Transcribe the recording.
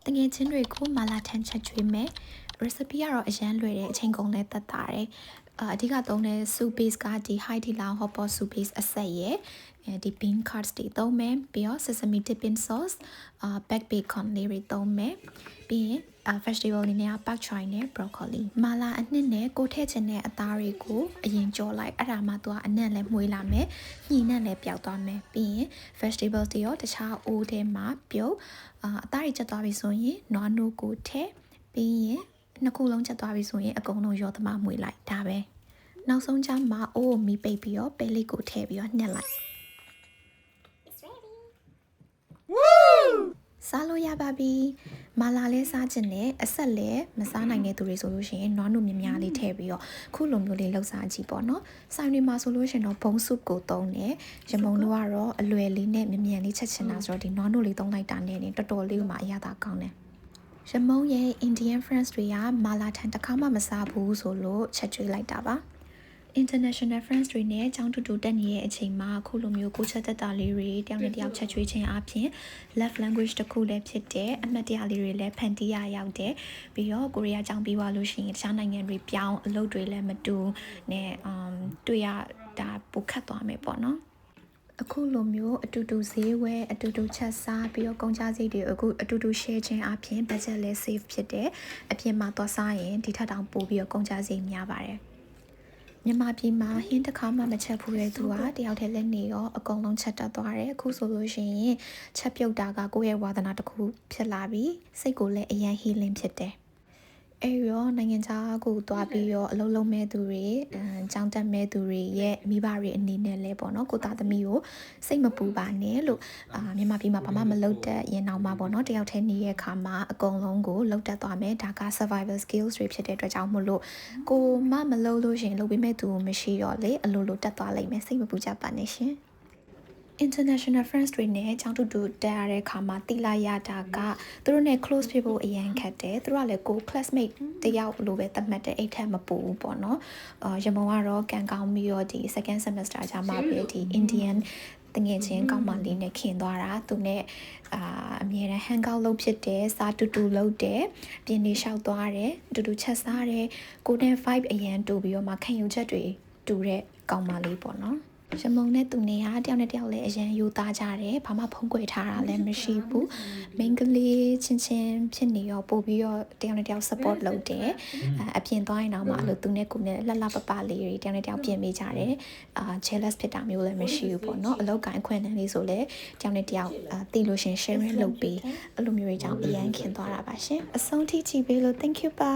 တငယ်ချင်းတွေကိုမာလာထန်ချက်ကျွေးမယ် recipe ကတော့အရန်လွယ်တယ်အချိန်ကုန်လဲတက်တာတယ်အဓိကသုံးတဲ့ soup base ကဒီ high di lao hot pot soup base အဆက်ရယ်ဒီ bean curds တွေသုံးမယ်ပြီးတော့ sesame dipping sauce back bacon လေးတွေသုံးမယ်ပြီးရင်vegetable လေးနဲ့ pak choy နဲ့ broccoli မာလာအနှစ်နဲ့ကိုထည့်ချင်တဲ့အသားတွေကိုအရင်ကြော်လိုက်အဲ့ဒါမှသူကအနံ့လဲမှုေးလာမယ်ညှိနှံ့လဲပျောက်သွားမယ်ပြီးရင် vegetable တွေရောတခြားအိုးထဲမှာပြုတ်အသားတွေချက်သွားပြီဆိုရင်နွားနို့ကိုထည့်ပြီးရင်နှစ်ခုလုံးချက်သွားပြီဆိုရင်အကုန်လုံးရောသမမှုေးလိုက်ဒါပဲနောက်ဆုံးကျမှအိုးကိုမီးပိတ်ပြီးတော့ပဲလေးကိုထည့်ပြီးတော့ညှက်လိုက်စားလို့ရပါပြီမာလာလဲစားခြင်းနဲ့အဆက်လဲမစားနိုင်တဲ့သူတွေဆိုလို့ရှိရင်နွားနို့မြများလေးထည့်ပြီးတော့ခုလိုမျိုးလေးလှုပ်စားကြည့်ပေါ့နော်ဆိုင်တွေမှာဆိုလို့ရှိရင်တော့ဘုံဆုပ်ကိုသုံးတယ်ရမုံတို့ကတော့အလွယ်လေးနဲ့မြမြန်လေးချက်ချင်တာဆိုတော့ဒီနွားနို့လေးသုံးလိုက်တာနဲ့တော်တော်လေးမှအရသာကောင်းတယ်ရမုံရဲ့ Indian friends တွေကမာလာထန်တစ်ခါမှမစားဘူးဆိုလို့ချက်ကျွေးလိုက်တာပါinternational friends တွေနဲ့အကြောင်းတူတူတက်နေတဲ့အချိန်မှာအခုလိုမျိုးကိုချက်တက်တာလေးတွေတယောက်နဲ့တယောက်ချက်ချွေးခြင်းအပြင် love language တစ်ခုလည်းဖြစ်တဲ့အမှတ်တရလေးတွေလည်းဖန်တီးရရောက်တယ်ပြီးတော့ကိုရီးယားအကြောင်းပြီးသွားလို့ရှိရင်တခြားနိုင်ငံတွေပြောင်းအလုပ်တွေလည်းမတူနဲ့တွေ့ရတာပိုခတ်သွားမယ်ပေါ့နော်အခုလိုမျိုးအတူတူဈေးဝယ်အတူတူချက်စားပြီးတော့ကုန်ကျစရိတ်တွေအခုအတူတူ share ခြင်းအပြင် budget လည်း save ဖြစ်တယ်အပြင်မှာသွားစားရင်ဒီထက်တောင်ပိုပြီးတော့ကုန်ကျစရိတ်များပါတယ်မြန်မာပြည်မှာဟင်းတစ်ခါမှမချက်ဘူးတဲ့သူကတယောက်တည်းလက်နေရောအကုန်လုံးချက်တတ်သွားတယ်အခုဆိုလို့ရှိရင်ချက်ပြုတ်တာကကိုယ့်ရဲ့ဝါသနာတစ်ခုဖြစ်လာပြီးစိတ်ကိုလည်းအရန် healing ဖြစ်တယ်အဲ့ရောနိုင်ငံခြားကိုသွားပြီးတော့အလုံးလုံးမဲ့သူတွေကြောင်းတက်မဲ့သူတွေရဲ့မိဘတွေအနေနဲ့လဲပေါ့နော်ကိုသားသမီးကိုစိတ်မပူပါနဲ့လို့မြန်မာပြည်မှာဘာမှမလုပ်တတ်ရင်တော့မှပေါ့နော်တယောက်တည်းနေတဲ့အခါမှာအကုန်လုံးကိုလုပ်တတ်သွားမယ်ဒါက survival skills တွေဖြစ်တဲ့အတွက်ကြောင့်မို့လို့ကိုမလုပ်လို့ရှင်လုပ်ပေးမဲ့သူမရှိတော့လေအလိုလိုတက်သွားလိမ့်မယ်စိတ်မပူကြပါနဲ့ရှင်international friends တွေနဲ့အကြောင်းတူတူတက်ရတဲ့အခါမှာတိလာရတာကသူတို့နဲ့ close ဖြစ်ဖို့အရင်ခက်တယ်သူတို့ကလည်းကို classmate တယောက်လိုပဲသတ်မှတ်တဲ့အိတ်ထက်မပူဘူးပေါ့နော်ရမုံကတော့ကန်ကောင်းပြီးတော့ဒီ second semester ကျမှပဲဒီ Indian တငယ်ချင်းကောင်းမလေးနဲ့ခင်သွားတာသူနဲ့အမြဲတမ်း hang out လုပ်ဖြစ်တယ်စားတူတူလုပ်တယ်ပြင်းနေလျှောက်သွားတယ်တူတူချက်စားတယ်ကိုနဲ့ vibe အရန်တူပြီးတော့မှခံယူချက်တွေတူတဲ့ကောင်းမလေးပေါ့နော်ရမုံနဲ့သူနေဟာတယောက်နဲ့တယောက်လည်းအရန်ယူသားကြတယ်ဘာမှဖုံးကွယ်ထားတာလည်းမရှိဘူးမိန်းကလေးချင်းဖြစ်နေရောပို့ပြီးတော့တယောက်နဲ့တယောက် support လုပ်တယ်အပြင်သွားရင်တော့မှအဲ့လိုသူနဲ့ကိုနဲ့လှလှပပလေးတွေတယောက်နဲ့တယောက်ပြင်ပေးကြတယ်jealous ဖြစ်တာမျိုးလည်းမရှိဘူးပေါ့နော်အလောက်ကိုင်းခွင့်နှန်းလေးဆိုလည်းတယောက်နဲ့တယောက်တီလို့ရှင် sharing လုပ်ပေးအဲ့လိုမျိုးတွေကြောင့်အရန်ခင်သွားတာပါရှင်အဆုံးထိကြည့်ပေးလို့ thank you ပါ